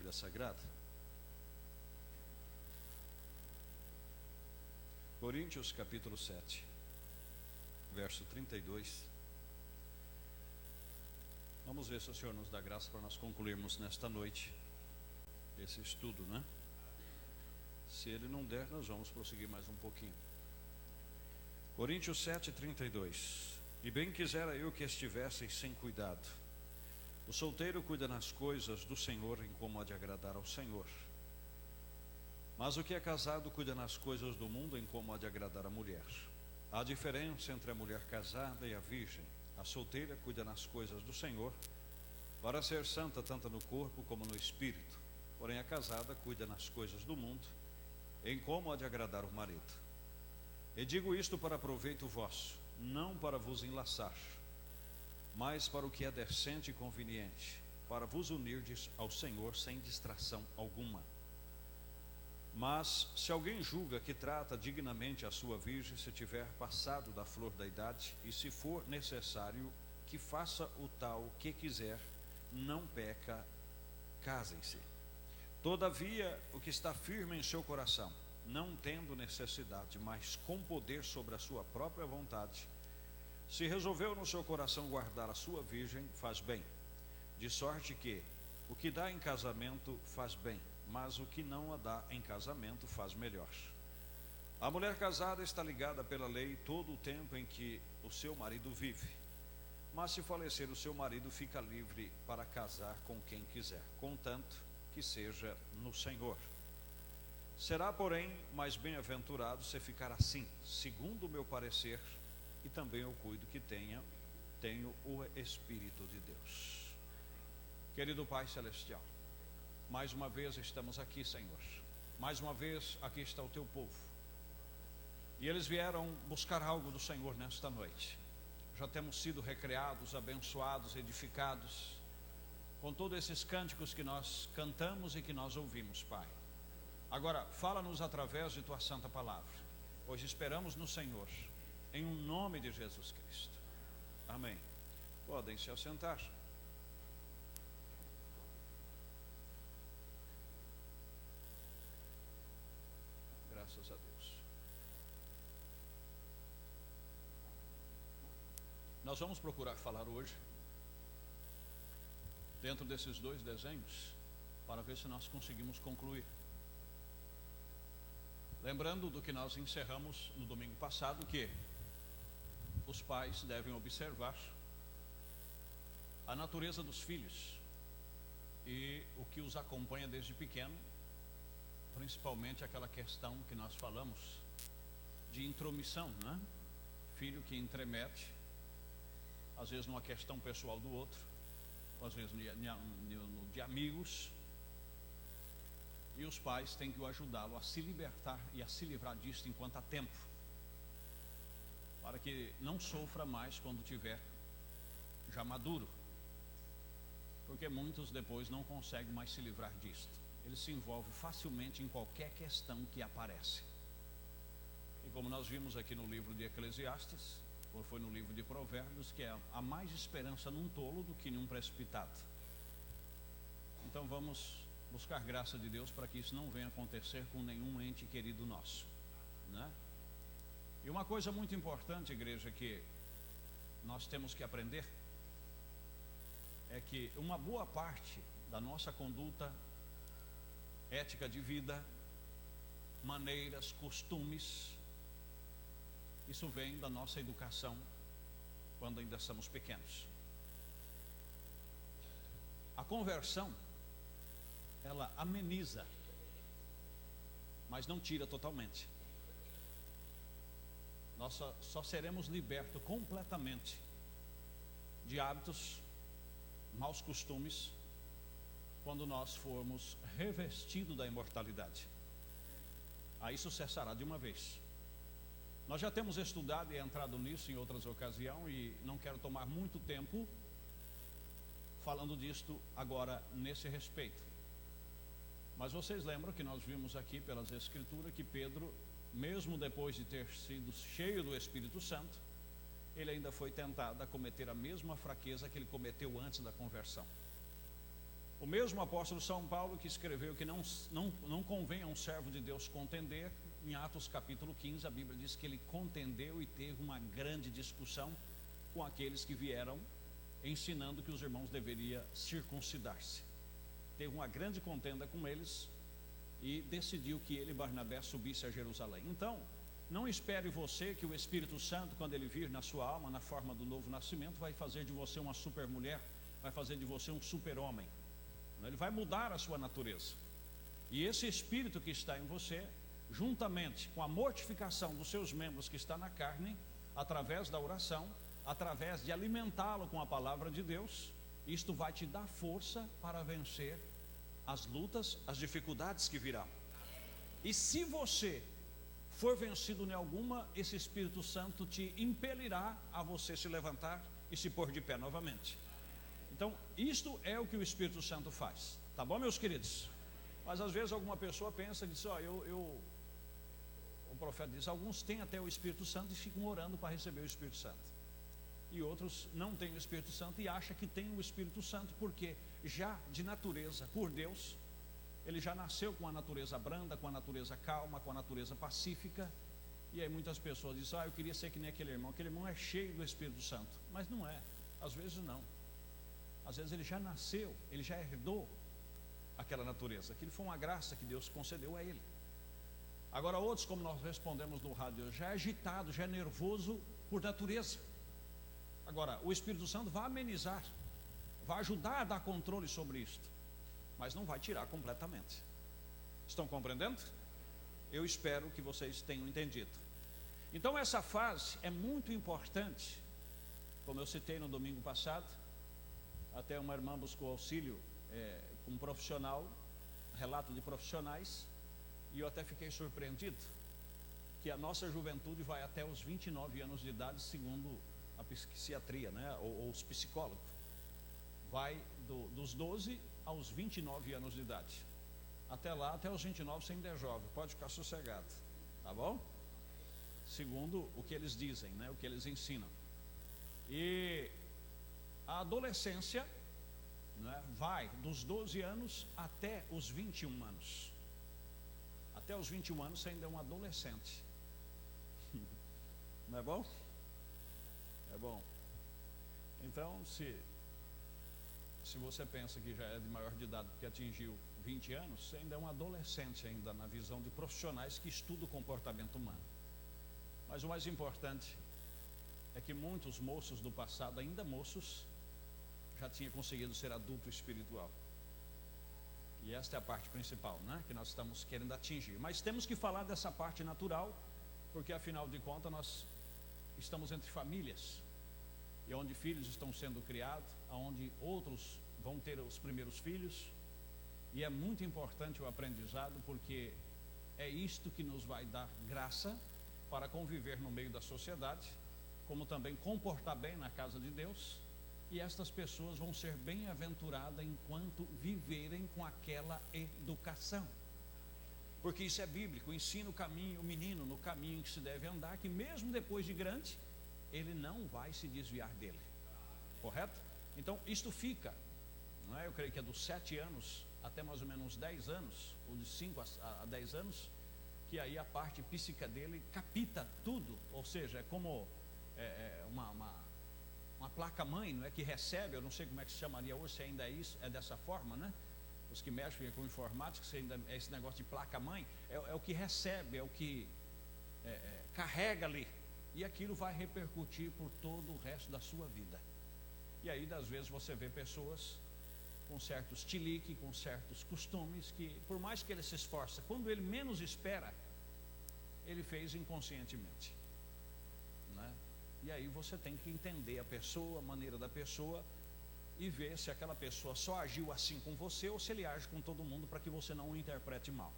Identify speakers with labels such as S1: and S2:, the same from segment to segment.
S1: Bíblia Sagrada? Coríntios capítulo 7, verso 32. Vamos ver se o Senhor nos dá graça para nós concluirmos nesta noite esse estudo, né? Se Ele não der, nós vamos prosseguir mais um pouquinho. Coríntios 7, 32. E bem quisera eu que estivesseis sem cuidado. O solteiro cuida nas coisas do Senhor em como há de agradar ao Senhor. Mas o que é casado cuida nas coisas do mundo em como há de agradar a mulher. Há diferença entre a mulher casada e a virgem. A solteira cuida nas coisas do Senhor, para ser santa tanto no corpo como no espírito. Porém a casada cuida nas coisas do mundo, em como há de agradar o marido. E digo isto para proveito vosso, não para vos enlaçar, mas para o que é decente e conveniente, para vos unirdes ao Senhor sem distração alguma. Mas se alguém julga que trata dignamente a sua virgem, se tiver passado da flor da idade, e se for necessário que faça o tal que quiser, não peca, casem-se. Todavia, o que está firme em seu coração, não tendo necessidade, mas com poder sobre a sua própria vontade, se resolveu no seu coração guardar a sua virgem, faz bem. De sorte que o que dá em casamento faz bem, mas o que não a dá em casamento faz melhor. A mulher casada está ligada pela lei todo o tempo em que o seu marido vive. Mas se falecer o seu marido, fica livre para casar com quem quiser, contanto que seja no Senhor. Será, porém, mais bem-aventurado se ficar assim, segundo o meu parecer, e também eu cuido que tenho o Espírito de Deus. Querido Pai Celestial, mais uma vez estamos aqui, Senhor. Mais uma vez aqui está o teu povo. E eles vieram buscar algo do Senhor nesta noite. Já temos sido recreados, abençoados, edificados com todos esses cânticos que nós cantamos e que nós ouvimos, Pai. Agora, fala-nos através de tua santa palavra, pois esperamos no Senhor, em um nome de Jesus Cristo. Amém. Podem se assentar. Graças a Deus. Nós vamos procurar falar hoje dentro desses dois desenhos para ver se nós conseguimos concluir. Lembrando do que nós encerramos no domingo passado, que os pais devem observar a natureza dos filhos e o que os acompanha desde pequeno, principalmente aquela questão que nós falamos de intromissão, né? Filho que intromete, às vezes numa questão pessoal do outro, às vezes de amigos, e os pais têm que ajudá-lo a se libertar e a se livrar disso enquanto há tempo, para que não sofra mais quando tiver já maduro, porque muitos depois não conseguem mais se livrar disso. Ele se envolve facilmente em qualquer questão que aparece. E como nós vimos aqui no livro de Eclesiastes, ou foi no livro de Provérbios, que há mais esperança num tolo do que num precipitado. Então vamos buscar graça de Deus para que isso não venha acontecer com nenhum ente querido nosso, né? E uma coisa muito importante, igreja, que nós temos que aprender é que uma boa parte da nossa conduta, ética de vida, maneiras, costumes, isso vem da nossa educação quando ainda somos pequenos. A conversão, ela ameniza, mas não tira totalmente. Nós só seremos libertos completamente de hábitos, maus costumes, quando nós formos revestidos da imortalidade. Aí isso cessará de uma vez. Nós já temos estudado e entrado nisso em outras ocasiões, e não quero tomar muito tempo falando disto agora nesse respeito. Mas vocês lembram que nós vimos aqui pelas Escrituras que Pedro, mesmo depois de ter sido cheio do Espírito Santo, ele ainda foi tentado a cometer a mesma fraqueza que ele cometeu antes da conversão. O mesmo apóstolo São Paulo que escreveu que não convém a um servo de Deus contender, em Atos capítulo 15, a Bíblia diz que ele contendeu e teve uma grande discussão com aqueles que vieram ensinando que os irmãos deveriam circuncidar-se. Teve uma grande contenda com eles e decidiu que ele e Barnabé subisse a Jerusalém. Então, não espere você que o Espírito Santo, quando ele vir na sua alma, na forma do novo nascimento, vai fazer de você uma super mulher, vai fazer de você um super homem. Ele vai mudar a sua natureza. E esse Espírito que está em você, juntamente com a mortificação dos seus membros que está na carne, através da oração, através de alimentá-lo com a palavra de Deus, isto vai te dar força para vencer as lutas, as dificuldades que virão. E se você for vencido em alguma, esse Espírito Santo te impelirá a você se levantar e se pôr de pé novamente. Então, isto é o que o Espírito Santo faz, tá bom, meus queridos? Mas às vezes alguma pessoa pensa que diz, ó, o profeta diz, alguns têm até o Espírito Santo e ficam orando para receber o Espírito Santo. E outros não têm o Espírito Santo e acham que têm o Espírito Santo, porque já de natureza, por Deus, ele já nasceu com a natureza branda, com a natureza calma, com a natureza pacífica. E aí muitas pessoas dizem, eu queria ser que nem aquele irmão é cheio do Espírito Santo. Mas não é, às vezes não. Às vezes ele já nasceu, ele já herdou aquela natureza. Aquilo foi uma graça que Deus concedeu a ele. Agora outros, como nós respondemos no rádio, já é agitado, já é nervoso por natureza. Agora, o Espírito Santo vai amenizar, vai ajudar a dar controle sobre isto, mas não vai tirar completamente. Estão compreendendo? Eu espero que vocês tenham entendido. Então essa fase é muito importante. Como eu citei no domingo passado, até uma irmã buscou auxílio com um profissional, relato de profissionais, e eu até fiquei surpreendido que a nossa juventude vai até os 29 anos de idade, segundo a psiquiatria, né? ou os psicólogos. Vai dos 12 aos 29 anos de idade. Até lá, até os 29 você ainda é jovem, pode ficar sossegado, tá bom? Segundo o que eles dizem, né? O que eles ensinam. E a adolescência, né, vai dos 12 anos até os 21 anos. Até os 21 anos você ainda é um adolescente. Não é bom? É bom. Então, se você pensa que já é de maior de idade porque atingiu 20 anos, você ainda é um adolescente ainda na visão de profissionais que estudam o comportamento humano. Mas o mais importante é que muitos moços do passado, ainda moços, já tinham conseguido ser adulto espiritual. E esta é a parte principal, né, que nós estamos querendo atingir. Mas temos que falar dessa parte natural, porque afinal de contas nós estamos entre famílias, e onde filhos estão sendo criados, onde outros vão ter os primeiros filhos, e é muito importante o aprendizado, porque é isto que nos vai dar graça para conviver no meio da sociedade, como também comportar bem na casa de Deus, e estas pessoas vão ser bem-aventuradas enquanto viverem com aquela educação, porque isso é bíblico. Ensina o menino no caminho que se deve andar, que mesmo depois de grande, ele não vai se desviar dele, correto? Então isto fica, não é? Eu creio que é dos 7 anos até mais ou menos 10 anos, ou de 5 a 10 anos, que aí a parte psíquica dele capta tudo, ou seja, é como uma placa-mãe, não é, que recebe, eu não sei como é que se chamaria hoje, se ainda é isso, é dessa forma, né? Os que mexem com informática, se ainda é esse negócio de placa-mãe, é o que recebe, é o que carrega ali, e aquilo vai repercutir por todo o resto da sua vida. E aí, às vezes, você vê pessoas com certos tilique, com certos costumes, que por mais que ele se esforça, quando ele menos espera, ele fez inconscientemente, né? E aí você tem que entender a pessoa, a maneira da pessoa, e ver se aquela pessoa só agiu assim com você, ou se ele age com todo mundo, para que você não o interprete mal.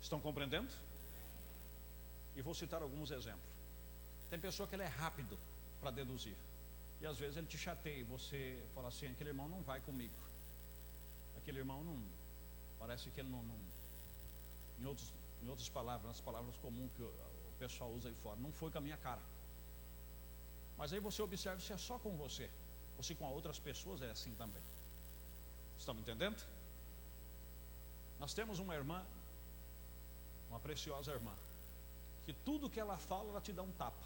S1: Estão compreendendo? E vou citar alguns exemplos. Tem pessoa que ele é rápido para deduzir, e às vezes ele te chateia, e você fala assim, aquele irmão não vai comigo, aquele irmão não, parece que ele não em outras palavras, nas palavras comuns que o pessoal usa aí fora, não foi com a minha cara. Mas aí você observa se é só com você, ou se com outras pessoas é assim também. Estão me entendendo? Nós temos uma irmã, uma preciosa irmã, que tudo que ela fala, ela te dá um tapa.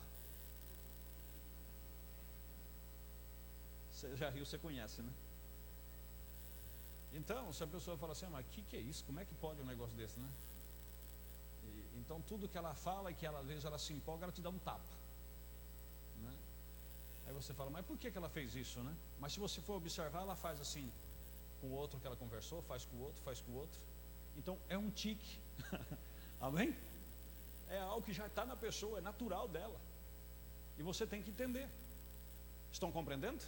S1: Você já riu, você conhece, né? Então, se a pessoa fala assim, mas o que é isso? Como é que pode um negócio desse, né? Então, tudo que ela fala e que ela, às vezes ela se empolga, ela te dá um tapa, né? Aí você fala, mas por que ela fez isso, né? Mas se você for observar, ela faz assim com o outro que ela conversou, faz com o outro, faz com o outro. Então, é um tique. Amém? É algo que já está na pessoa, é natural dela. E você tem que entender. Estão compreendendo?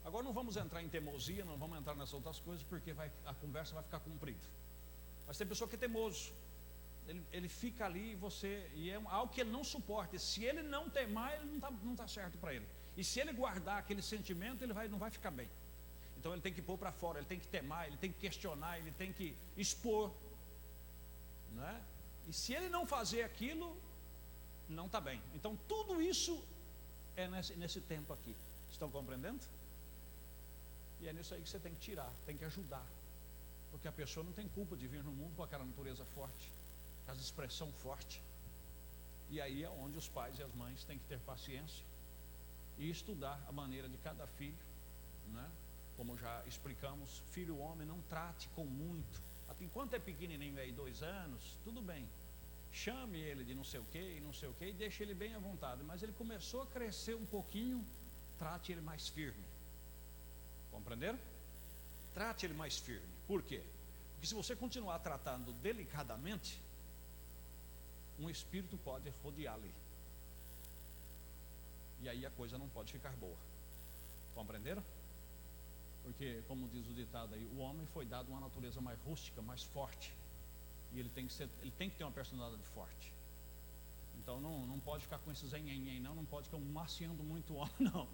S1: Agora não vamos entrar em teimosia, não vamos entrar nessas outras coisas, porque a conversa vai ficar comprida. Mas tem pessoa que é teimoso. Ele fica ali e é algo que ele não suporta. E se ele não temar, ele não tá certo para ele. E se ele guardar aquele sentimento, ele não vai ficar bem. Então ele tem que pôr para fora, ele tem que temar, ele tem que questionar, ele tem que expor, né? E se ele não fazer aquilo, não está bem. Então tudo isso é nesse tempo aqui. Estão compreendendo? E é nisso aí que você tem que tirar, tem que ajudar. Porque a pessoa não tem culpa de vir no mundo com aquela natureza forte, com essa expressão forte. E aí é onde os pais e as mães têm que ter paciência e estudar a maneira de cada filho, né? Como já explicamos, filho homem não trate com muito. Até enquanto é pequenininho aí, 2 anos, tudo bem. Chame ele de não sei o que e não sei o que e deixe ele bem à vontade. Mas ele começou a crescer um pouquinho, trate ele mais firme. Compreenderam? Trate ele mais firme. Por quê? Porque se você continuar tratando delicadamente, um espírito pode rodeá-lo. E aí a coisa não pode ficar boa. Compreenderam? Porque, como diz o ditado aí, o homem foi dado uma natureza mais rústica, mais forte. E ele tem que ter uma personalidade forte. Então não pode ficar com esses enhenhen, não pode ficar maciando muito o homem, não.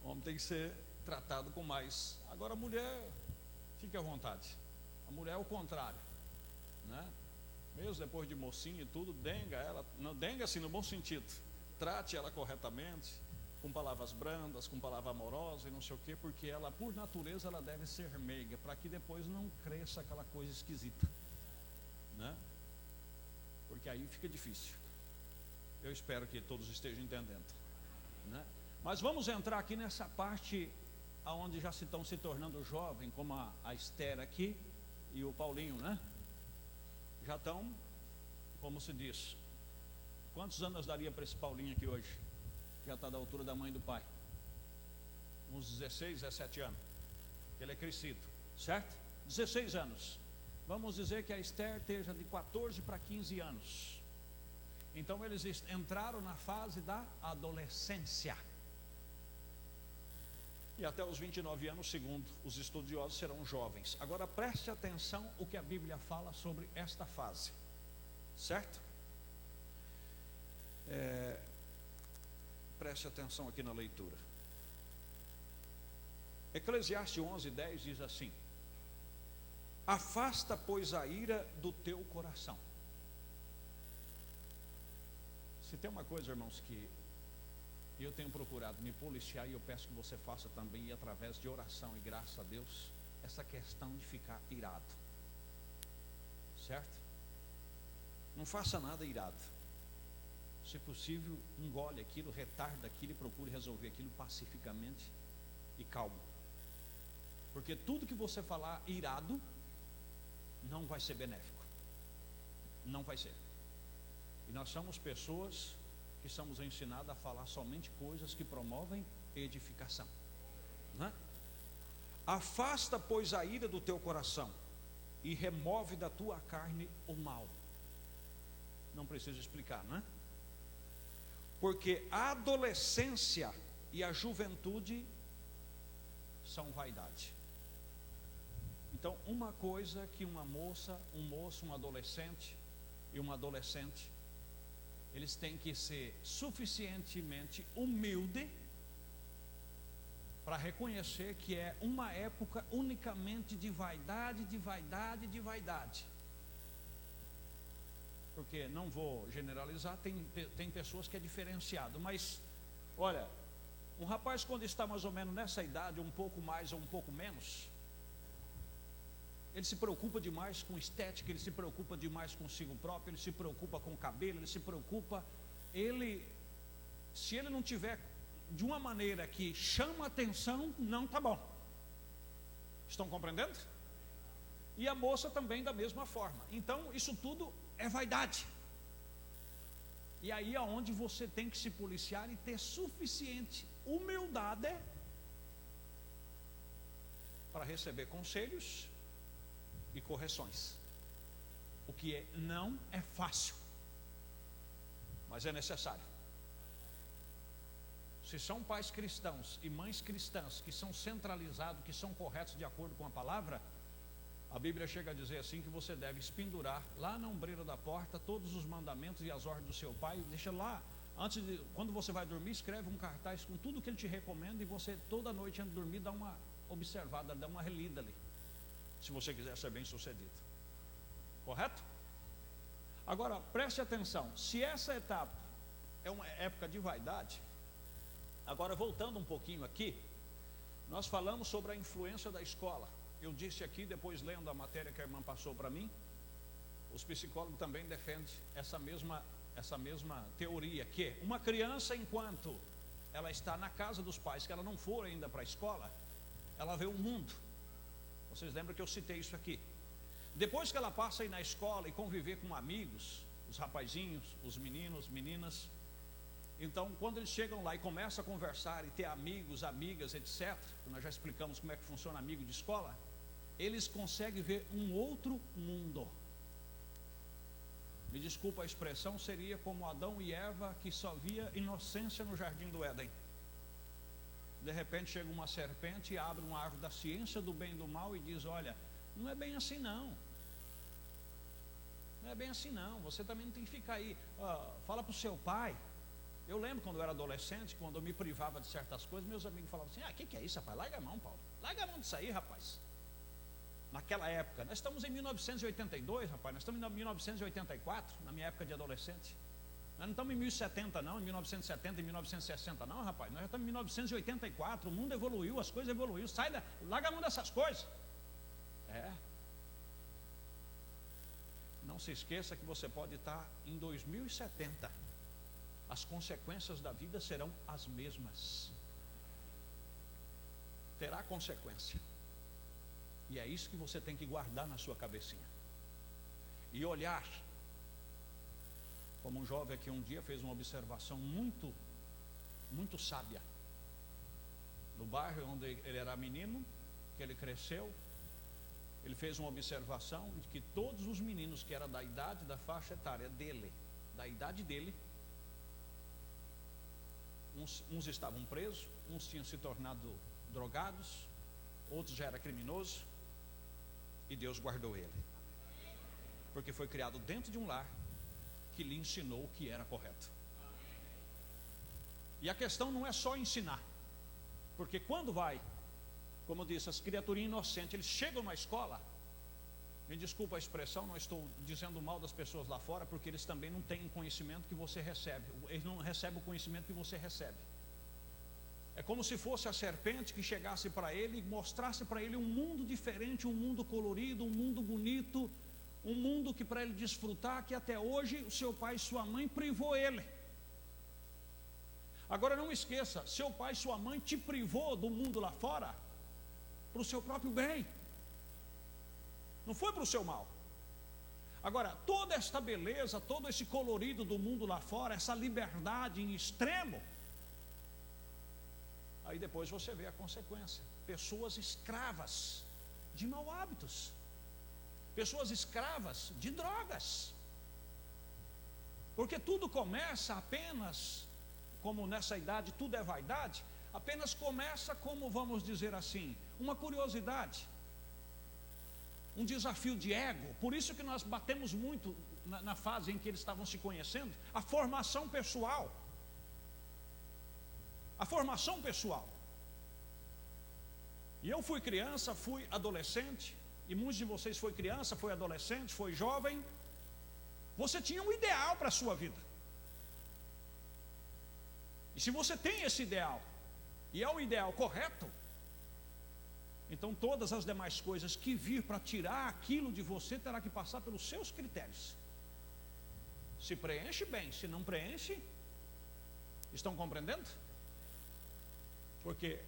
S1: O homem tem que ser tratado com mais. Agora a mulher, fique à vontade. A mulher é o contrário, né? Mesmo depois de mocinha e tudo, denga ela, não denga assim no bom sentido. Trate ela corretamente, com palavras brandas, com palavra amorosa e não sei o quê, porque ela, por natureza, ela deve ser meiga, para que depois não cresça aquela coisa esquisita, né? Porque aí fica difícil. Eu espero que todos estejam entendendo, né? Mas vamos entrar aqui nessa parte onde já estão se tornando jovens, como a Esther aqui e o Paulinho, né? Já estão, como se diz, quantos anos daria para esse Paulinho aqui hoje? Já está da altura da mãe e do pai, uns 16, 17 anos, ele é crescido, certo? 16 anos, vamos dizer que a Esther esteja de 14 para 15 anos, então eles entraram na fase da adolescência, e até os 29 anos, segundo os estudiosos, serão jovens. Agora preste atenção o que a Bíblia fala sobre esta fase, certo? Preste atenção aqui na leitura. Eclesiastes 11:10 diz assim: afasta, pois, a ira do teu coração. Se tem uma coisa, irmãos, que eu tenho procurado me policiar, e eu peço que você faça também, e através de oração e graça a Deus, essa questão de ficar irado, certo? Não faça nada irado. Se possível, engole aquilo, retarda aquilo e procure resolver aquilo pacificamente e calmo. Porque tudo que você falar irado não vai ser benéfico. Não vai ser. E nós somos pessoas que somos ensinados a falar somente coisas que promovem edificação, né? Afasta, pois, a ira do teu coração e remove da tua carne o mal. Não preciso explicar, né? Porque a adolescência e a juventude são vaidade. Então, uma coisa que uma moça, um moço, um adolescente e uma adolescente, eles têm que ser suficientemente humilde para reconhecer que é uma época unicamente de vaidade, de vaidade, de vaidade. Porque não vou generalizar, tem pessoas que é diferenciado, mas olha, um rapaz quando está mais ou menos nessa idade, um pouco mais ou um pouco menos,
S2: Ele se preocupa demais com estética, ele se preocupa demais consigo próprio, ele se preocupa com o cabelo, ele se preocupa, se ele não tiver de uma maneira que chama atenção, não está bom. Estão compreendendo? E a moça também da mesma forma. Então isso tudo é vaidade. E aí é onde você tem que se policiar e ter suficiente humildade para receber conselhos e correções. O que não é fácil, mas é necessário. Se são pais cristãos e mães cristãs que são centralizados, que são corretos de acordo com a palavra, a Bíblia chega a dizer assim que você deve pendurar lá na ombreira da porta todos os mandamentos e as ordens do seu pai. Deixa lá, quando você vai dormir, escreve um cartaz com tudo que ele te recomenda, e você toda noite antes de dormir dá uma observada, dá uma relida ali, se você quiser ser bem sucedido. Correto? Agora preste atenção, se essa etapa é uma época de vaidade, agora voltando um pouquinho aqui, nós falamos sobre a influência da escola. Eu disse aqui, depois lendo a matéria que a irmã passou para mim, os psicólogos também defendem essa mesma teoria, que uma criança, enquanto ela está na casa dos pais, que ela não for ainda para a escola, ela vê o mundo. Vocês lembram que eu citei isso aqui? Depois que ela passa a ir na escola e conviver com amigos, os rapazinhos, os meninos, meninas, então quando eles chegam lá e começam a conversar e ter amigos, amigas, etc., nós já explicamos como é que funciona amigo de escola, eles conseguem ver um outro mundo. Me desculpa a expressão, seria como Adão e Eva, que só via inocência no jardim do Éden. De repente chega uma serpente e abre uma árvore da ciência do bem e do mal e diz: olha, não é bem assim não. Não é bem assim não, você também não tem que ficar aí, fala para o seu pai. Eu lembro quando eu era adolescente, quando eu me privava de certas coisas, meus amigos falavam assim: o que é isso, rapaz? Larga a mão, Paulo, larga a mão disso aí, rapaz. Naquela época, nós estamos em 1982, rapaz, nós estamos em 1984, na minha época de adolescente. Nós não estamos em 1070 não, em 1970, em 1960 não, rapaz, nós já estamos em 1984, o mundo evoluiu, as coisas evoluíram, larga a mão dessas coisas. Não se esqueça que você pode estar em 2070, as consequências da vida serão as mesmas, terá consequência, e é isso que você tem que guardar na sua cabecinha, e olhar, como um jovem aqui um dia fez uma observação muito, muito sábia, no bairro onde ele era menino, que ele cresceu, ele fez uma observação de que todos os meninos que eram da idade, da faixa etária dele, da idade dele, uns estavam presos, uns tinham se tornado drogados, outros já eram criminosos, e Deus guardou ele, porque foi criado dentro de um lar que lhe ensinou o que era correto. E a questão não é só ensinar, porque quando vai, como eu disse, as criaturinhas inocentes, eles chegam na escola, me desculpa a expressão, não estou dizendo mal das pessoas lá fora, porque eles também não têm o conhecimento que você recebe, eles não recebem o conhecimento que você recebe. É como se fosse a serpente que chegasse para ele e mostrasse para ele um mundo diferente, um mundo colorido, um mundo bonito, um mundo que para ele desfrutar, que até hoje o seu pai e sua mãe privou ele. Agora não esqueça, seu pai e sua mãe te privou do mundo lá fora para o seu próprio bem, não foi para o seu mal. Agora, toda esta beleza, todo esse colorido do mundo lá fora, essa liberdade em extremo, aí depois você vê a consequência, pessoas escravas de mau hábitos, pessoas escravas de drogas, porque tudo começa apenas, como nessa idade tudo é vaidade, apenas começa como, vamos dizer assim, uma curiosidade, um desafio de ego. Por isso que nós batemos muito na fase em que eles estavam se conhecendo, a formação pessoal. A formação pessoal. E eu fui criança, fui adolescente, e muitos de vocês foi criança, foi adolescente, foi jovem. Você tinha um ideal para a sua vida. E se você tem esse ideal, e é um ideal correto, Então todas as demais coisas que vir para tirar aquilo de você, terá que passar pelos seus critérios. Se preenche bem, se não preenche, estão compreendendo? Porque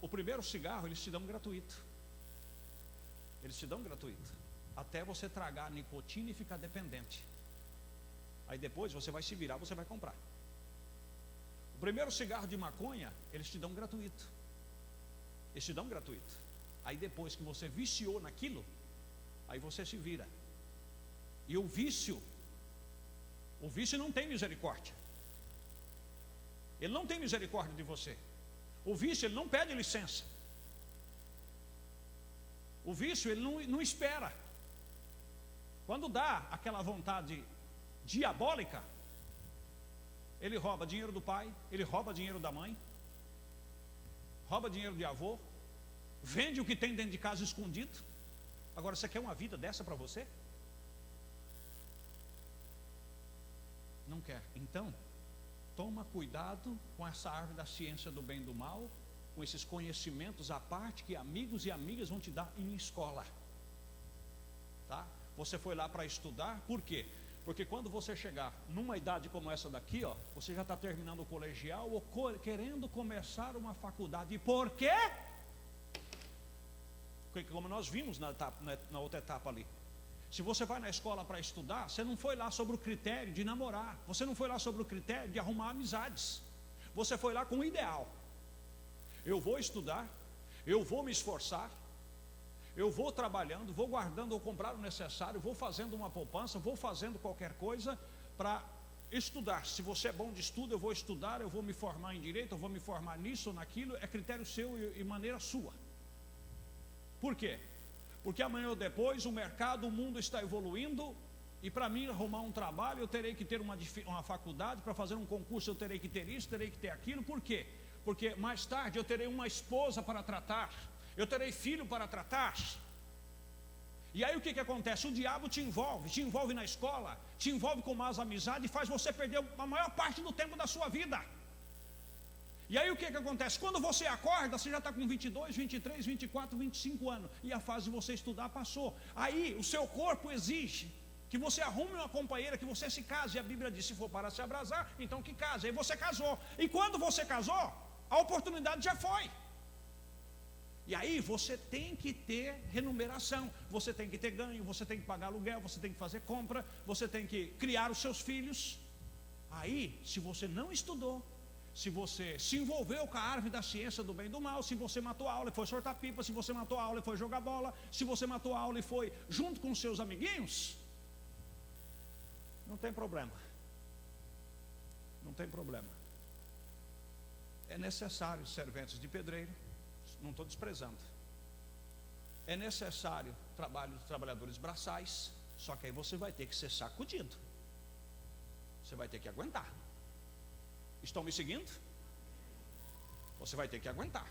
S2: o primeiro cigarro eles te dão gratuito. Eles te dão gratuito. Até você tragar a nicotina e ficar dependente. Aí depois você vai se virar, você vai comprar. O primeiro cigarro de maconha, eles te dão gratuito. Eles te dão gratuito. Aí depois que você viciou naquilo, aí você se vira. E o vício não tem misericórdia. Ele não tem misericórdia de você. O vício, ele não pede licença. O vício, ele não espera. Quando dá aquela vontade diabólica, ele rouba dinheiro do pai, ele rouba dinheiro da mãe, rouba dinheiro de avô, vende o que tem dentro de casa escondido. Agora, você quer uma vida dessa para você? Não quer. Então, toma cuidado com essa árvore da ciência do bem e do mal, com esses conhecimentos à parte que amigos e amigas vão te dar em escola. Tá? Você foi lá para estudar, por quê? Porque quando você chegar numa idade como essa daqui, ó, você já está terminando o colegial ou querendo começar uma faculdade. E por quê? Porque como nós vimos na outra etapa ali. Se você vai na escola para estudar, você não foi lá sobre o critério de namorar. Você não foi lá sobre o critério de arrumar amizades. Você foi lá com um ideal. Eu vou estudar, eu vou me esforçar, eu vou trabalhando, vou guardando ou comprar o necessário, vou fazendo uma poupança, vou fazendo qualquer coisa para estudar. Se você é bom de estudo, eu vou estudar, eu vou me formar em direito, eu vou me formar nisso ou naquilo, é critério seu e maneira sua. Por quê? Porque amanhã ou depois o mercado, o mundo está evoluindo e para mim arrumar um trabalho eu terei que ter uma faculdade, para fazer um concurso eu terei que ter isso, terei que ter aquilo. Por quê? Porque mais tarde eu terei uma esposa para tratar, eu terei filho para tratar. E aí o que acontece? O diabo te envolve na escola, te envolve com más amizades e faz você perder a maior parte do tempo da sua vida. E aí o que acontece? Quando você acorda, você já está com 22, 23, 24, 25 anos. E a fase de você estudar passou. Aí o seu corpo exige que você arrume uma companheira, que você se case. E a Bíblia diz, se for para se abrasar, então que case. Aí você casou. E quando você casou, a oportunidade já foi. E aí você tem que ter remuneração. Você tem que ter ganho, você tem que pagar aluguel, você tem que fazer compra, você tem que criar os seus filhos. Aí, se você não estudou, se você se envolveu com a árvore da ciência do bem e do mal, se você matou a aula e foi soltar pipa, se você matou a aula e foi jogar bola, se você matou a aula e foi junto com os seus amiguinhos, não tem problema. Não tem problema. É necessário serventes de pedreiro, não estou desprezando. É necessário trabalho de trabalhadores braçais, só que aí você vai ter que ser sacudido. Você vai ter que aguentar. Estão me seguindo? Você vai ter que aguentar.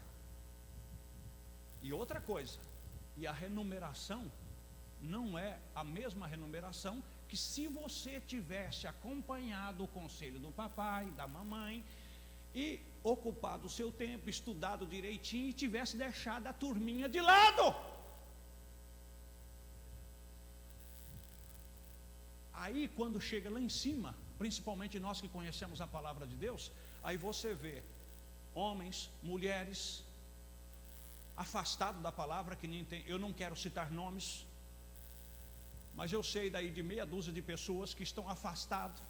S2: E outra coisa, e a remuneração não é a mesma remuneração que se você tivesse acompanhado o conselho do papai, da mamãe, e ocupado o seu tempo, estudado direitinho e tivesse deixado a turminha de lado. Aí quando chega lá em cima, principalmente nós que conhecemos a palavra de Deus, aí você vê homens, mulheres afastados da palavra, que nem tem, eu não quero citar nomes, mas eu sei daí de meia dúzia de pessoas que estão afastados,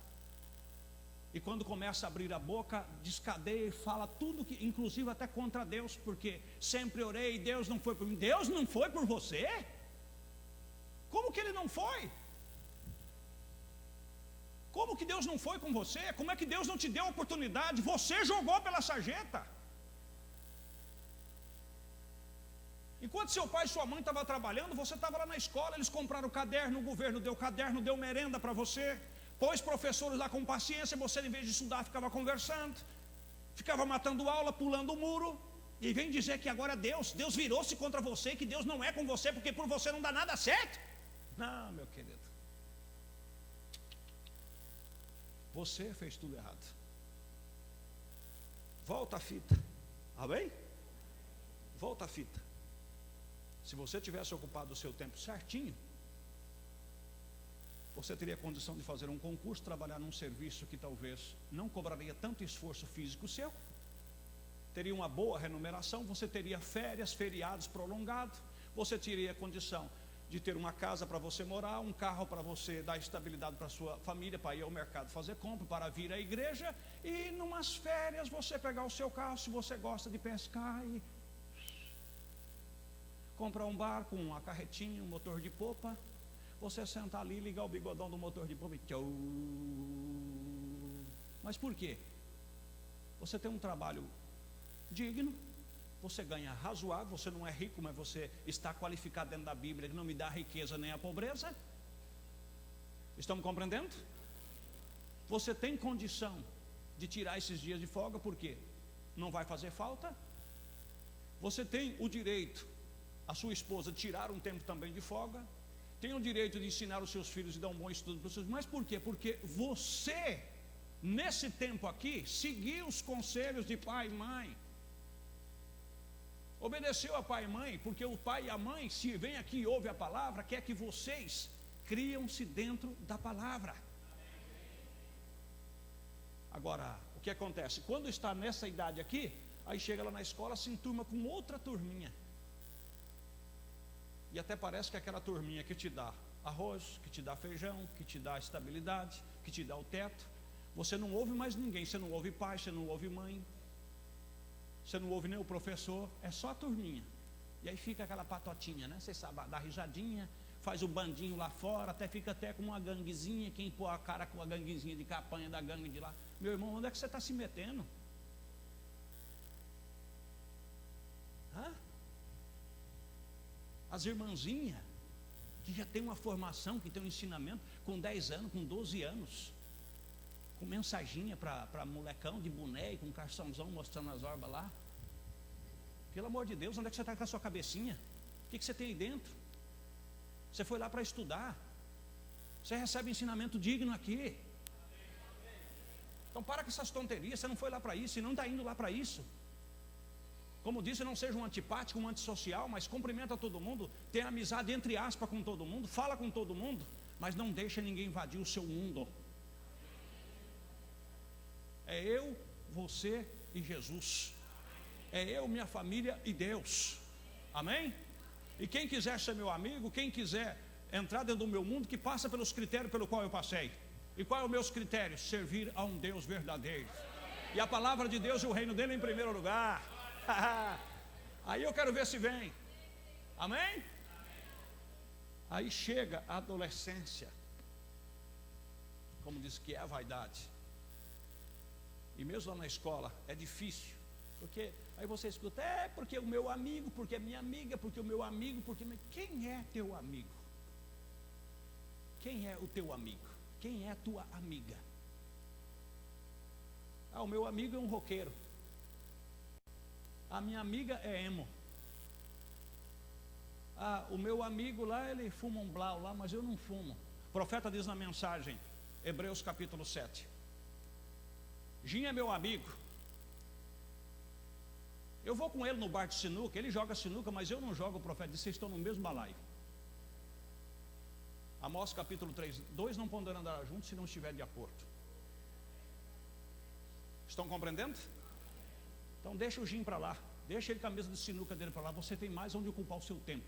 S2: e quando começa a abrir a boca, descadeia e fala tudo que, inclusive até contra Deus, porque sempre orei, Deus não foi por mim. Deus não foi por você? Como que Ele não foi? Como que Deus não foi com você? Como é que Deus não te deu a oportunidade? Você jogou pela sarjeta. Enquanto seu pai e sua mãe estavam trabalhando, você estava lá na escola, eles compraram caderno, o governo deu caderno, deu merenda para você, pôs professores lá com paciência, você em vez de estudar ficava conversando, ficava matando aula, pulando o muro, e vem dizer que agora Deus virou-se contra você, que Deus não é com você, porque por você não dá nada certo. Não, meu querido. Você fez tudo errado. Volta a fita. Amém? Volta a fita. Se você tivesse ocupado o seu tempo certinho, você teria condição de fazer um concurso, trabalhar num serviço que talvez não cobraria tanto esforço físico seu, teria uma boa remuneração, você teria férias, feriados prolongados, você teria condição de ter uma casa para você morar, um carro para você dar estabilidade para a sua família, para ir ao mercado fazer compra, para vir à igreja, e numas férias você pegar o seu carro, se você gosta de pescar, e comprar um barco, uma carretinha, um motor de popa, você sentar ali, ligar o bigodão do motor de popa e tchau. Mas por quê? Você tem um trabalho digno, você ganha razoável, você não é rico, mas você está qualificado dentro da Bíblia, que não me dá a riqueza nem a pobreza. Estamos compreendendo? Você tem condição de tirar esses dias de folga, porque não vai fazer falta. Você tem o direito, a sua esposa, de tirar um tempo também de folga. Tem o direito de ensinar os seus filhos e dar um bom estudo para os seus. Mas por quê? Porque você, nesse tempo aqui, seguiu os conselhos de pai e mãe. Obedeceu a pai e mãe, porque o pai e a mãe, se vem aqui e ouve a palavra, quer que vocês criam-se dentro da palavra. Agora, o que acontece? Quando está nessa idade aqui, aí chega lá na escola, se enturma com outra turminha. E até parece que é aquela turminha que te dá arroz, que te dá feijão, que te dá estabilidade, que te dá o teto. Você não ouve mais ninguém, você não ouve pai, você não ouve mãe, você não ouve nem o professor, é só a turminha. E aí fica aquela patotinha, né? Você sabe, dá risadinha, faz o bandinho lá fora, fica até com uma ganguezinha, quem pôr a cara com a ganguezinha de capanha da gangue de lá. Meu irmão, onde é que você está se metendo? Hã? As irmãzinhas, que já tem uma formação, que tem um ensinamento, com 10 anos, com 12 anos, com mensaginha para molecão de boné, com carçãozão mostrando as orbas lá. Pelo amor de Deus, onde é que você está com a sua cabecinha? O que você tem aí dentro? Você foi lá para estudar, você recebe ensinamento digno aqui. Então para com essas tonterias, você não foi lá para isso, e não está indo lá para isso. Como disse, não seja um antipático, um antissocial, mas cumprimenta todo mundo, tem amizade entre aspas com todo mundo, fala com todo mundo, mas não deixa ninguém invadir o seu mundo. É eu, você e Jesus. É eu, minha família e Deus. Amém? E quem quiser ser meu amigo, quem quiser entrar dentro do meu mundo, que passa pelos critérios pelo qual eu passei. E qual é os meus critérios? Servir a um Deus verdadeiro. E a palavra de Deus e o reino dele em primeiro lugar. Aí eu quero ver se vem. Amém? Aí chega a adolescência, como diz que é a vaidade. E mesmo lá na escola é difícil, porque aí você escuta, porque o meu amigo, porque a minha amiga, porque o meu amigo, porque... Quem é teu amigo? Quem é o teu amigo? Quem é a tua amiga? O meu amigo é um roqueiro. A minha amiga é emo. O meu amigo lá, ele fuma um blau lá, mas eu não fumo. O profeta diz na mensagem, Hebreus capítulo 7. Ginho é meu amigo. Eu vou com ele no bar de sinuca, ele joga sinuca, mas eu não jogo. O profeta diz, vocês estão no mesmo balaio. Amós capítulo 3, 2 não poderão andar juntos se não estiver de acordo. Estão compreendendo? Então deixa o Ginho para lá, deixa ele com a mesa de sinuca dele para lá. Você tem mais onde ocupar o seu tempo.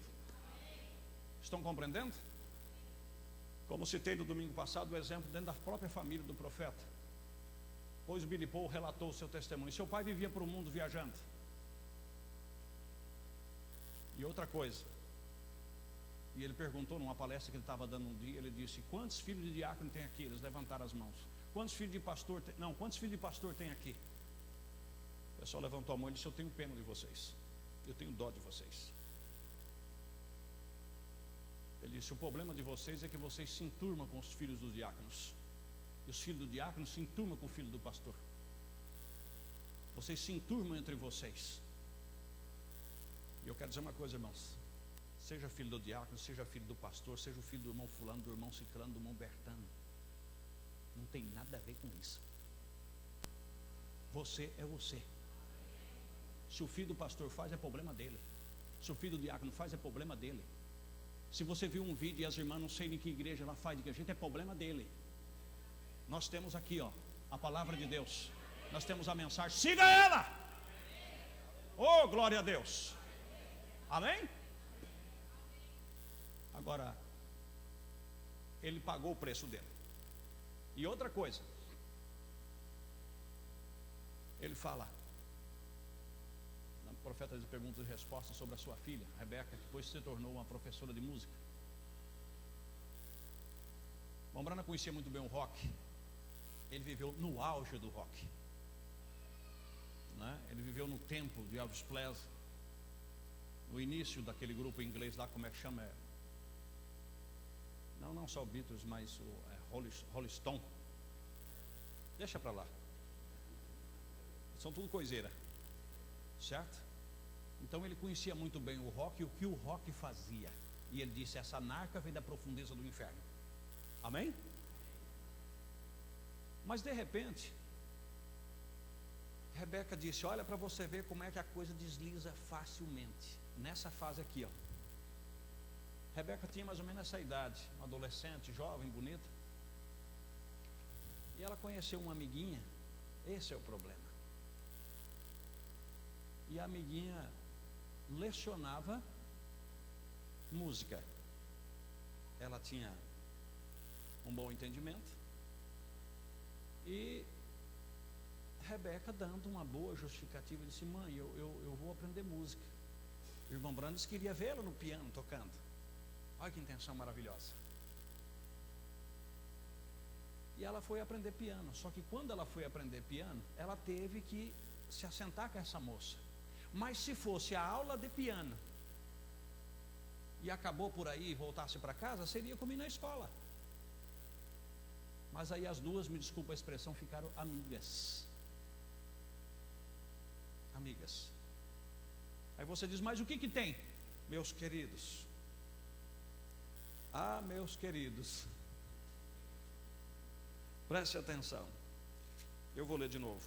S2: Estão compreendendo? Como citei no domingo passado, o exemplo dentro da própria família do profeta. Pois Billy Paul relatou o seu testemunho. Seu pai vivia para o mundo viajando. E outra coisa, e ele perguntou numa palestra que ele estava dando um dia, ele disse, quantos filhos de diácono tem aqui? Eles levantaram as mãos. Quantos filhos de pastor tem? Não, quantos filhos de pastor tem aqui? O pessoal levantou a mão e disse, eu tenho pena de vocês, eu tenho dó de vocês. Ele disse, o problema de vocês é que vocês se enturmam com os filhos dos diáconos. E os filhos do diácono se enturmam com o filho do pastor. Vocês se enturmam entre vocês. E eu quero dizer uma coisa, irmãos. Seja filho do diácono, seja filho do pastor, seja o filho do irmão fulano, do irmão ciclano, do irmão bertano. Não tem nada a ver com isso. Você é você. Se o filho do pastor faz, é problema dele. Se o filho do diácono faz, é problema dele. Se você viu um vídeo e as irmãs não sei em que igreja ela faz, de que a gente, é problema dele. Nós temos aqui, ó, a palavra de Deus. Nós temos a mensagem, siga ela. Oh, glória a Deus. Amém? Agora, ele pagou o preço dele. E outra coisa, ele fala, o profeta diz perguntas e respostas sobre a sua filha, Rebeca, que depois se tornou uma professora de música. Mombrana conhecia muito bem o rock. Ele viveu no auge do rock, né? Ele viveu no tempo de Elvis Presley, no início daquele grupo inglês lá, como é que chama? Não só o Beatles, mas o Rolling Stone. Deixa para lá. São tudo coiseira, certo? Então ele conhecia muito bem o rock e o que o rock fazia. E ele disse, essa narca vem da profundeza do inferno. Amém? Mas de repente, Rebeca disse, olha para você ver como é que a coisa desliza facilmente. Nessa fase aqui, ó. Rebeca tinha mais ou menos essa idade, uma adolescente, jovem, bonita. E ela conheceu uma amiguinha. Esse é o problema. E a amiguinha lecionava música. Ela tinha um bom entendimento. E Rebeca, dando uma boa justificativa, disse, mãe, eu vou aprender música. O irmão Brandes queria vê-la no piano tocando. Olha que intenção maravilhosa. E ela foi aprender piano. Só que quando ela foi aprender piano, ela teve que se assentar com essa moça. Mas se fosse a aula de piano e acabou por aí e voltasse para casa, seria como ir na escola. Mas aí as duas, me desculpa a expressão, ficaram amigas. Amigas. Aí você diz, mas o que tem? Meus queridos. Ah, meus queridos. Preste atenção. Eu vou ler de novo.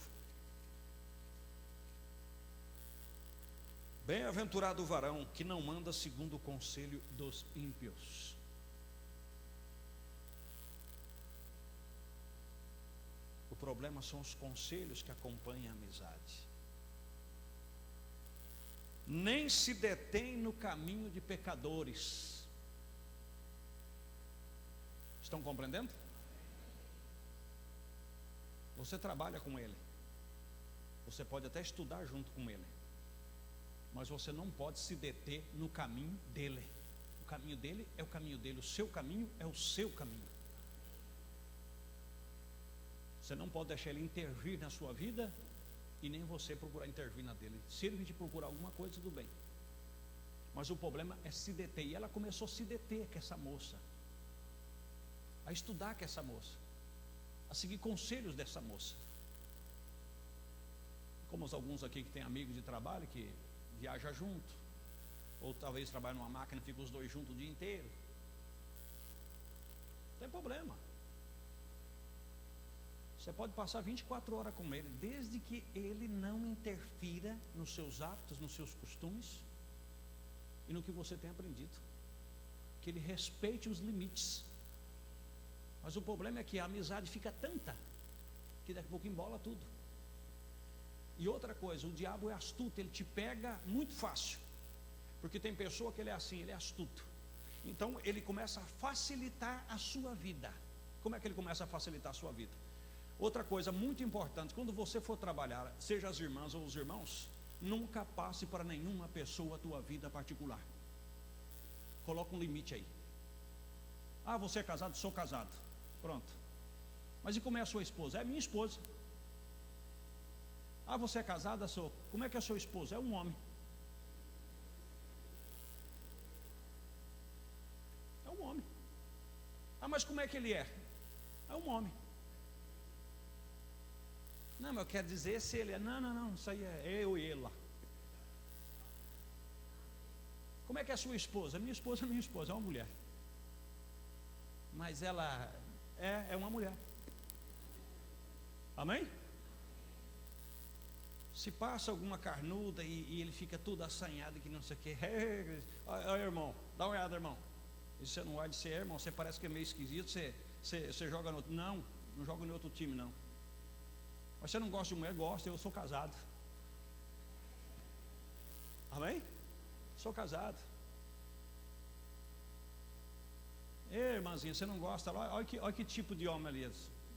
S2: Bem-aventurado o varão que não anda segundo o conselho dos ímpios. O problema são os conselhos que acompanham a amizade. Nem se detém no caminho de pecadores. Estão compreendendo? Você trabalha com ele. Você pode até estudar junto com ele. Mas você não pode se deter no caminho dele. O caminho dele é o caminho dele. O seu caminho é o seu caminho. Você não pode deixar ele intervir na sua vida e nem você procurar intervir na dele. Se ele te procurar alguma coisa, tudo bem. Mas o problema é se deter. E ela começou a se deter com essa moça, a estudar com essa moça, a seguir conselhos dessa moça. Como alguns aqui que têm amigos de trabalho que viajam junto, ou talvez trabalham numa máquina e ficam os dois juntos o dia inteiro. Não tem problema. Você pode passar 24 horas com ele, desde que ele não interfira nos seus hábitos, nos seus costumes e no que você tem aprendido. Que ele respeite os limites. Mas o problema é que a amizade fica tanta que daqui a pouco embola tudo. E outra coisa, o diabo é astuto, ele te pega muito fácil. Porque tem pessoa que ele é assim, ele é astuto. Então ele começa a facilitar a sua vida. Como é que ele começa a facilitar a sua vida? Outra coisa muito importante, quando você for trabalhar, seja as irmãs ou os irmãos, nunca passe para nenhuma pessoa a tua vida particular. Coloca um limite aí. Ah, você é casado? Sou casado. Pronto. Mas e como é a sua esposa? É minha esposa. Ah, você é casada? Sou. Como é que é a sua esposa? É um homem. É um homem. Ah, mas como é que ele é? É um homem. Não, mas eu quero dizer se ele é. Não, isso aí é eu e ela. Como é que é a sua esposa? Minha esposa é uma mulher. Mas ela é uma mulher. Amém? Se passa alguma carnuda e ele fica tudo assanhado que não sei o que. Olha, irmão, dá uma olhada, irmão. E você não vai de ser, irmão, você parece que é meio esquisito, você joga no outro. Não jogo em outro time, não. Mas você não gosta de mulher? Gosta, eu sou casado. Amém? Sou casado. Ei, irmãzinha, você não gosta? Olha que tipo de homem ali.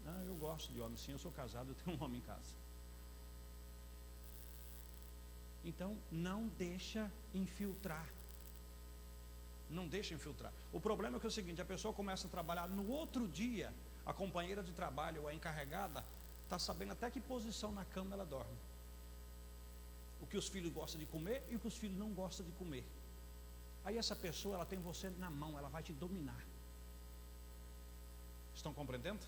S2: Ah, eu gosto de homem, sim, eu sou casado, eu tenho um homem em casa. Então, não deixa infiltrar. Não deixa infiltrar. O problema é que é o seguinte, a pessoa começa a trabalhar, no outro dia, a companheira de trabalho ou a encarregada está sabendo até que posição na cama ela dorme. O que os filhos gostam de comer e o que os filhos não gostam de comer. Aí essa pessoa, ela tem você na mão, ela vai te dominar. Estão compreendendo?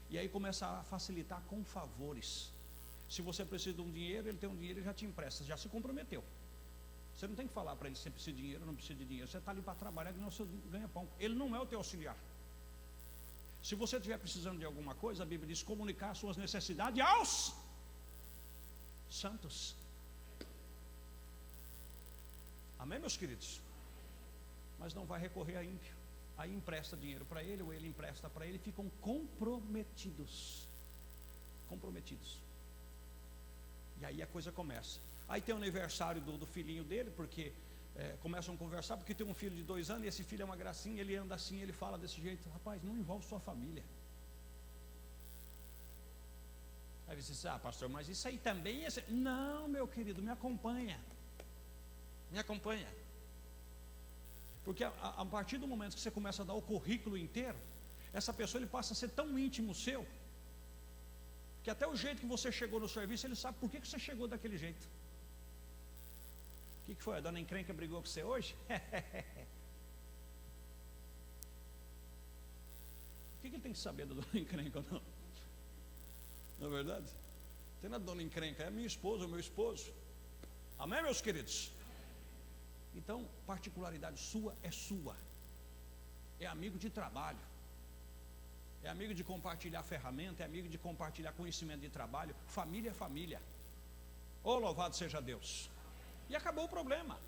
S2: E aí começa a facilitar com favores. Se você precisa de um dinheiro, ele tem um dinheiro e já te empresta, já se comprometeu. Você não tem que falar para ele se você precisa de dinheiro ou não precisa de dinheiro. Você está ali para trabalhar e ganhar o seu ganha-pão. Ele não é o teu auxiliar. Se você estiver precisando de alguma coisa, a Bíblia diz comunicar as suas necessidades aos santos. Amém, meus queridos? Mas não vai recorrer a ímpio. Aí empresta dinheiro para ele, ou ele empresta para ele, ficam comprometidos. Comprometidos. E aí a coisa começa. Aí tem o aniversário do filhinho dele, porque começam a conversar, porque tem um filho de 2 anos, e esse filho é uma gracinha, ele anda assim, ele fala desse jeito. Rapaz, não envolve sua família. Aí você diz, pastor, mas isso aí também é... Não, meu querido, me acompanha. Me acompanha. Porque a partir do momento que você começa a dar o currículo inteiro, essa pessoa, ele passa a ser tão íntimo seu, que até o jeito que você chegou no serviço, ele sabe por que você chegou daquele jeito. O que foi? A dona encrenca brigou com você hoje? O que ele tem que saber da dona encrenca ou não? Não é verdade? Tem na dona encrenca, é minha esposa, o meu esposo. Amém, meus queridos? Então, particularidade sua é sua. É amigo de trabalho. É amigo de compartilhar ferramenta, é amigo de compartilhar conhecimento de trabalho. Família é família. Oh, louvado seja Deus. E acabou o problema.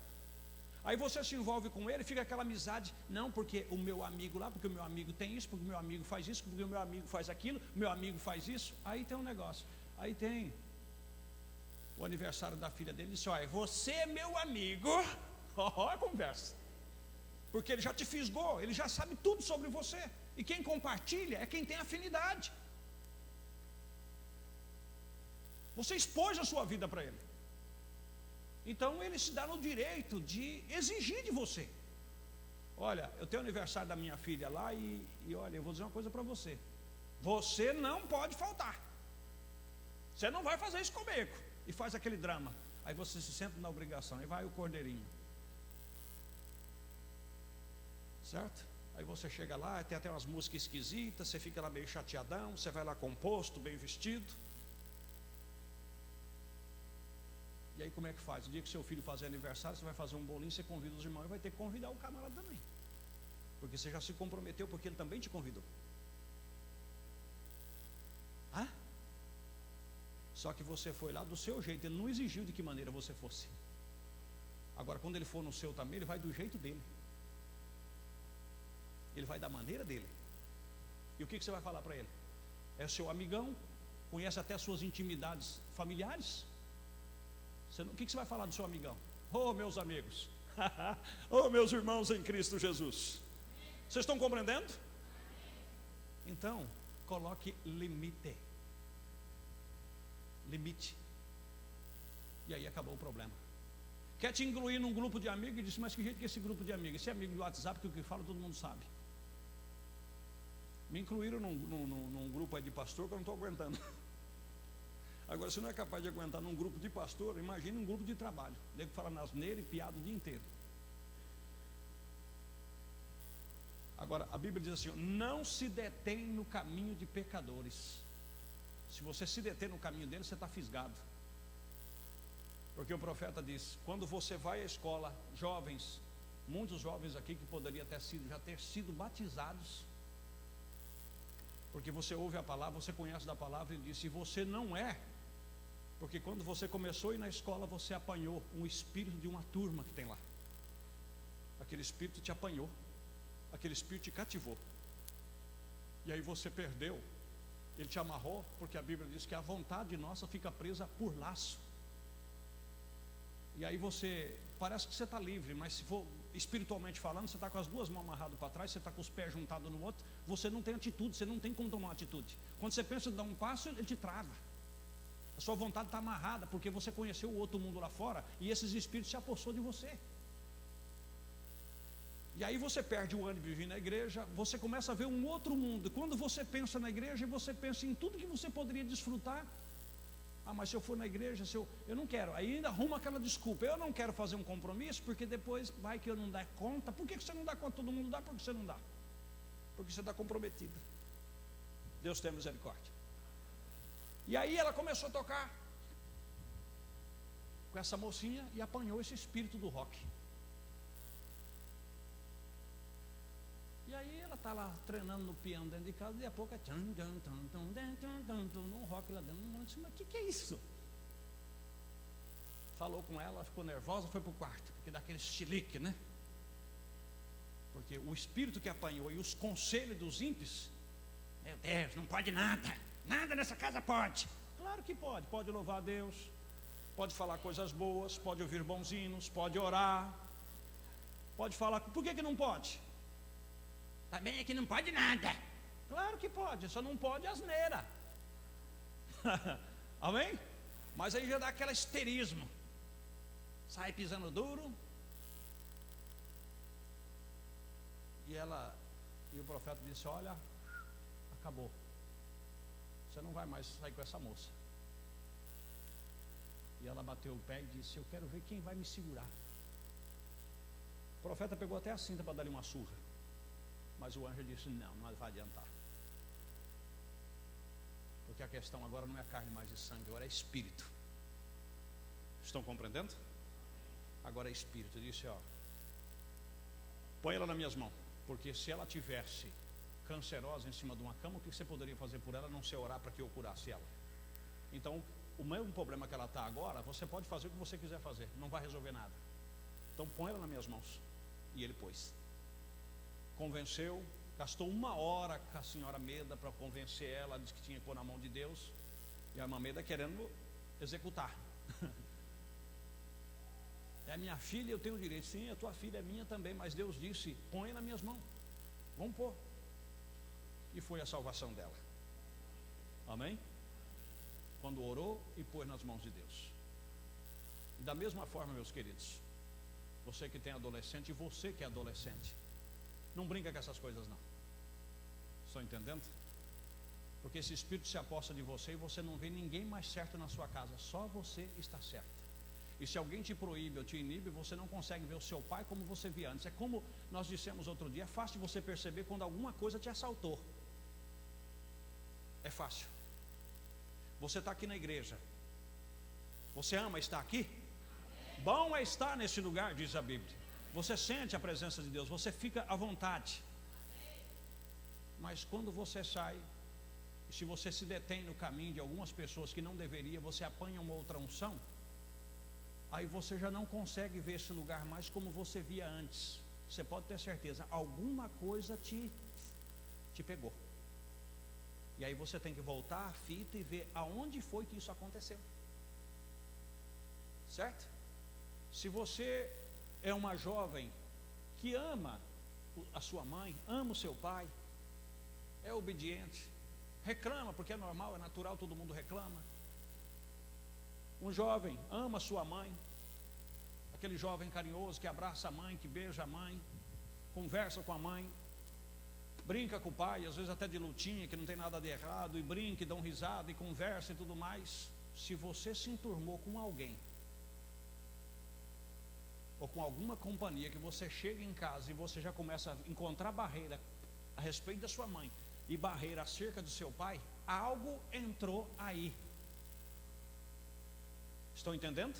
S2: Aí você se envolve com ele, fica aquela amizade. Não, porque o meu amigo lá, porque o meu amigo tem isso, porque o meu amigo faz isso, porque o meu amigo faz aquilo, o meu amigo faz isso. Aí tem um negócio. Aí tem o aniversário da filha dele. Ele disse, olha, você é meu amigo. Olha a conversa. Porque ele já te fisgou, ele já sabe tudo sobre você. E quem compartilha é quem tem afinidade. Você expôs a sua vida para ele. Então ele se dá no direito de exigir de você. Olha, eu tenho o aniversário da minha filha lá e olha, eu vou dizer uma coisa para você. Você não pode faltar. Você não vai fazer isso comigo. E faz aquele drama. Aí você se sente na obrigação. Aí vai o cordeirinho. Certo? Aí você chega lá, tem até umas músicas esquisitas, você fica lá meio chateadão, você vai lá composto, bem vestido. E aí como é que faz? O dia que seu filho fazer aniversário, você vai fazer um bolinho, você convida os irmãos e vai ter que convidar o camarada também. Porque você já se comprometeu, porque ele também te convidou. Só que você foi lá do seu jeito, ele não exigiu de que maneira você fosse. Agora quando ele for no seu também, ele vai do jeito dele. Ele vai da maneira dele. E o que você vai falar para ele? É seu amigão, conhece até suas intimidades familiares. O que você vai falar do seu amigão? Oh, meus amigos. Oh, meus irmãos em Cristo Jesus. Vocês estão compreendendo? Então, coloque limite. Limite. E aí acabou o problema. Quer te incluir num grupo de amigos e disse, mas que jeito que é esse grupo de amigos? Esse amigo do WhatsApp, que o que fala todo mundo sabe. Me incluíram num grupo aí de pastor que eu não estou aguentando. Agora, se não é capaz de aguentar num grupo de pastor, imagine um grupo de trabalho. Deve falar asneira e piada o dia inteiro. Agora, a Bíblia diz assim, não se detém no caminho de pecadores. Se você se deter no caminho deles, você está fisgado. Porque o profeta diz, quando você vai à escola, jovens, muitos jovens aqui que poderiam já ter sido batizados, porque você ouve a palavra, você conhece da palavra e diz, se você não é Porque quando você começou a ir na escola, você apanhou um espírito de uma turma que tem lá. Aquele espírito te apanhou, aquele espírito te cativou. E aí você perdeu. Ele te amarrou, porque a Bíblia diz que a vontade nossa fica presa por laço. E aí você, parece que você está livre, mas se for espiritualmente falando, você está com as duas mãos amarradas para trás, você está com os pés juntados no outro, você não tem atitude, você não tem como tomar uma atitude. Quando você pensa em dar um passo, ele te trava. A sua vontade está amarrada, porque você conheceu o outro mundo lá fora, e esses espíritos se apossou de você. E aí você perde o ânimo de vir na igreja, você começa a ver um outro mundo. Quando você pensa na igreja, você pensa em tudo que você poderia desfrutar. Ah, mas se eu for na igreja, eu não quero. Aí ainda arruma aquela desculpa, eu não quero fazer um compromisso, porque depois vai que eu não dá conta. Por que você não dá conta? Todo mundo dá, porque você não dá? Porque você está comprometida. Deus tenha misericórdia. E aí ela começou a tocar com essa mocinha e apanhou esse espírito do rock. E aí ela está lá treinando no piano dentro de casa, e a pouco é um rock lá dentro. Mas o que é isso? Falou com ela, ficou nervosa, foi para o quarto, porque dá aquele chilique, né? Porque o espírito que apanhou e os conselhos dos ímpios, meu Deus, não pode nada, nada nessa casa pode. Claro que pode, pode louvar a Deus, pode falar coisas boas, pode ouvir bons hinos, pode orar, pode falar. Por que não pode? Também é que não pode nada. Claro que pode, só não pode asneira. Amém? Mas aí já dá aquele histerismo. Sai pisando duro. E o profeta disse: olha, acabou. Você não vai mais sair com essa moça. E ela bateu o pé e disse: eu quero ver quem vai me segurar. O profeta pegou até a cinta para dar-lhe uma surra. Mas o anjo disse: não vai adiantar. Porque a questão agora não é carne mais de sangue, agora é espírito. Estão compreendendo? Agora é espírito. Ele disse: ó, põe ela nas minhas mãos. Porque se ela tivesse cancerosa em cima de uma cama, o que você poderia fazer por ela, a não ser orar para que eu curasse ela? Então, o mesmo problema que ela está agora, você pode fazer o que você quiser fazer, não vai resolver nada. Então põe ela nas minhas mãos. E ele pôs. Convenceu, gastou 1 hora com a senhora Meda para convencer ela, disse que tinha que pôr na mão de Deus, e a irmã Meda querendo executar. É minha filha, eu tenho o direito. Sim, a tua filha é minha também, mas Deus disse: põe nas minhas mãos, vamos pôr. E foi a salvação dela. Amém? Quando orou e pôs nas mãos de Deus. E da mesma forma, meus queridos, você que tem adolescente e você que é adolescente, não brinca com essas coisas não. Estão entendendo? Porque esse espírito se aposta de você e você não vê ninguém mais certo na sua casa, só você está certo. E se alguém te proíbe ou te inibe, você não consegue ver o seu pai como você via antes. É como nós dissemos outro dia, é fácil você perceber quando alguma coisa te assaltou. É fácil. Você está aqui na igreja, você ama estar aqui? Bom é estar nesse lugar, diz a Bíblia. Você sente a presença de Deus, você fica à vontade. Mas quando você sai, e se você se detém no caminho de algumas pessoas que não deveria, você apanha uma outra unção, aí você já não consegue ver esse lugar mais como você via antes. Você pode ter certeza, alguma coisa te pegou. E aí você tem que voltar a fita e ver aonde foi que isso aconteceu. Certo? Se você é uma jovem que ama a sua mãe, ama o seu pai, é obediente, reclama, porque é normal, é natural, todo mundo reclama. Um jovem ama a sua mãe, aquele jovem carinhoso que abraça a mãe, que beija a mãe, conversa com a mãe, brinca com o pai, às vezes até de lutinha, que não tem nada de errado, e brinca, e dão risada, e conversa e tudo mais. Se você se enturmou com alguém, ou com alguma companhia, que você chega em casa e você já começa a encontrar barreira a respeito da sua mãe e barreira acerca do seu pai, algo entrou aí. Estão entendendo?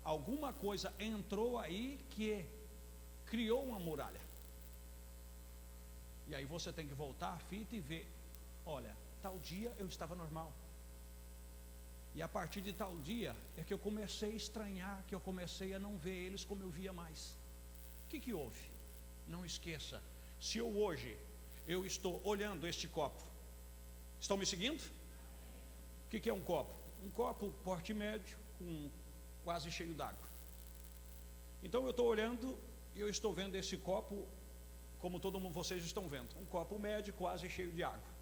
S2: Alguma coisa entrou aí que criou uma muralha. E aí você tem que voltar a fita e ver: olha, tal dia eu estava normal, E a partir de tal dia é que eu comecei a estranhar, que eu comecei a não ver eles como eu via mais. O que houve? Não esqueça, se hoje eu estou olhando este copo, estão me seguindo? O que é um copo? Um copo porte médio, quase cheio d'água. Então eu estou olhando e eu estou vendo esse copo, como todo mundo, vocês estão vendo, um copo médio quase cheio de água.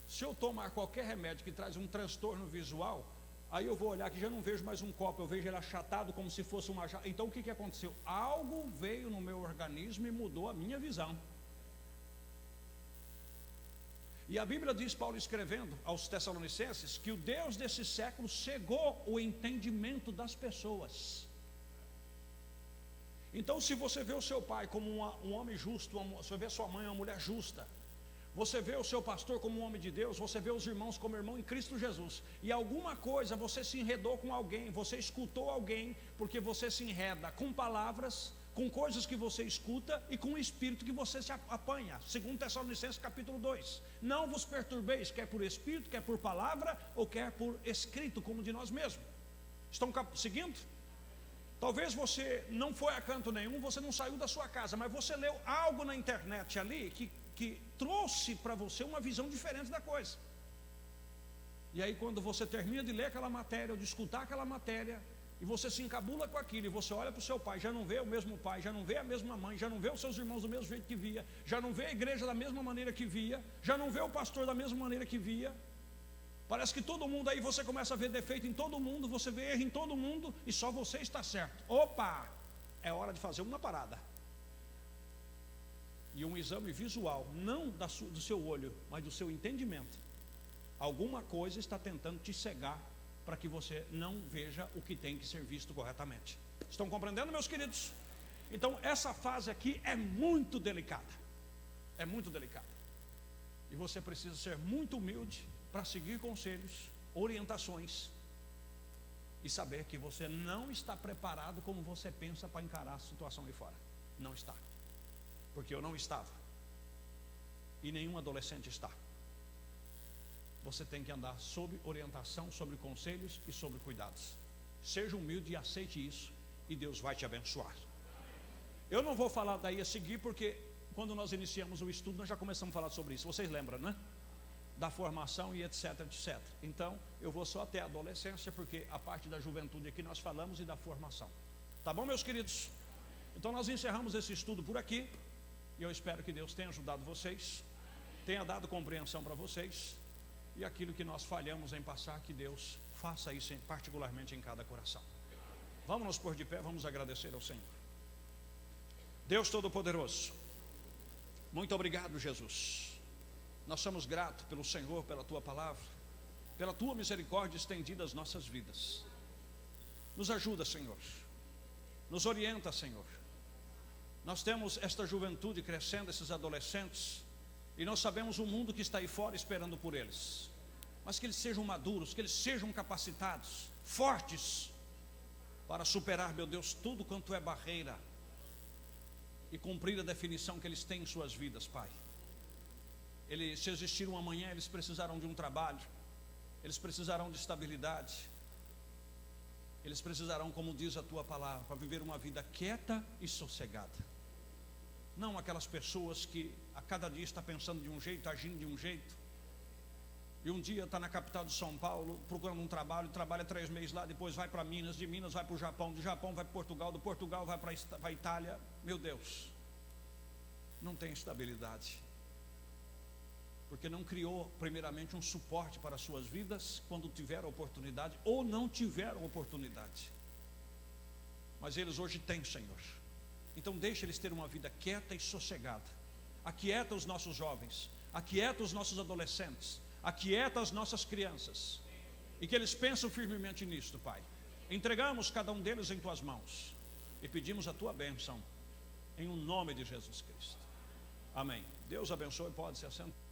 S2: Se eu tomar qualquer remédio que traz um transtorno visual, aí eu vou olhar que já não vejo mais um copo, eu vejo ele achatado como se fosse uma... Então o que aconteceu? Algo veio no meu organismo e mudou a minha visão. E a Bíblia diz, Paulo escrevendo aos Tessalonicenses, que o Deus desse século cegou o entendimento das pessoas. Então, se você vê o seu pai como um homem justo, você vê sua mãe uma mulher justa, você vê o seu pastor como um homem de Deus, você vê os irmãos como irmão em Cristo Jesus, e alguma coisa você se enredou com alguém, você escutou alguém, porque você se enreda com palavras, com coisas que você escuta e com o espírito que você se apanha. 2 Tessalonicenses capítulo 2. Não vos perturbeis, quer por espírito, quer por palavra, ou quer por escrito, como de nós mesmos. Estão seguindo? Talvez você não foi a canto nenhum, você não saiu da sua casa, mas você leu algo na internet ali que trouxe para você uma visão diferente da coisa. E aí quando você termina de ler aquela matéria, ou de escutar aquela matéria, e você se encabula com aquilo, e você olha para o seu pai, já não vê o mesmo pai, já não vê a mesma mãe, já não vê os seus irmãos do mesmo jeito que via, já não vê a igreja da mesma maneira que via, já não vê o pastor da mesma maneira que via. Parece que todo mundo, aí você começa a ver defeito em todo mundo, você vê erro em todo mundo, e só você está certo. Opa, é hora de fazer uma parada. E um exame visual, não do seu olho, mas do seu entendimento. Alguma coisa está tentando te cegar, para que você não veja o que tem que ser visto corretamente. Estão compreendendo, meus queridos? Então essa fase aqui é muito delicada. É muito delicada. E você precisa ser muito humilde para seguir conselhos, orientações, e saber que você não está preparado como você pensa para encarar a situação aí fora. Não está. Porque eu não estava. E nenhum adolescente está. Você tem que andar sob orientação, sobre conselhos e sobre cuidados. Seja humilde e aceite isso, e Deus vai te abençoar. Eu não vou falar daí a seguir, porque quando nós iniciamos o estudo, nós já começamos a falar sobre isso. Vocês lembram, né? Da formação e etc, etc. Então, eu vou só até a adolescência, porque a parte da juventude aqui nós falamos, e da formação. Tá bom, meus queridos? Então nós encerramos esse estudo por aqui, e eu espero que Deus tenha ajudado vocês, tenha dado compreensão para vocês, e aquilo que nós falhamos em passar, que Deus faça isso particularmente em cada coração. Vamos nos pôr de pé, vamos agradecer ao Senhor. Deus Todo-Poderoso, muito obrigado, Jesus. Nós somos gratos pelo Senhor, pela Tua palavra, pela Tua misericórdia estendida às nossas vidas. Nos ajuda, Senhor, nos orienta, Senhor. Nós temos esta juventude crescendo, esses adolescentes, e nós sabemos o mundo que está aí fora esperando por eles, mas que eles sejam maduros, que eles sejam capacitados, fortes, para superar, meu Deus, tudo quanto é barreira, e cumprir a definição que eles têm em suas vidas, Pai. Se existir um amanhã, eles precisarão de um trabalho, eles precisarão de estabilidade, eles precisarão, como diz a Tua palavra, para viver uma vida quieta e sossegada. Não aquelas pessoas que a cada dia está pensando de um jeito, agindo de um jeito, e um dia está na capital de São Paulo procurando um trabalho, trabalha 3 meses lá, depois vai para Minas, de Minas vai para o Japão, do Japão vai para Portugal, do Portugal vai para a Itália. Meu Deus, não tem estabilidade, porque não criou primeiramente um suporte para as suas vidas quando tiveram oportunidade, ou não tiveram oportunidade. Mas eles hoje têm, Senhor. Então deixa eles ter uma vida quieta e sossegada. Aquieta os nossos jovens, aquieta os nossos adolescentes, aquieta as nossas crianças, e que eles pensem firmemente nisto, Pai. Entregamos cada um deles em Tuas mãos, e pedimos a Tua bênção, em o nome de Jesus Cristo. Amém. Deus abençoe, pode se assentar.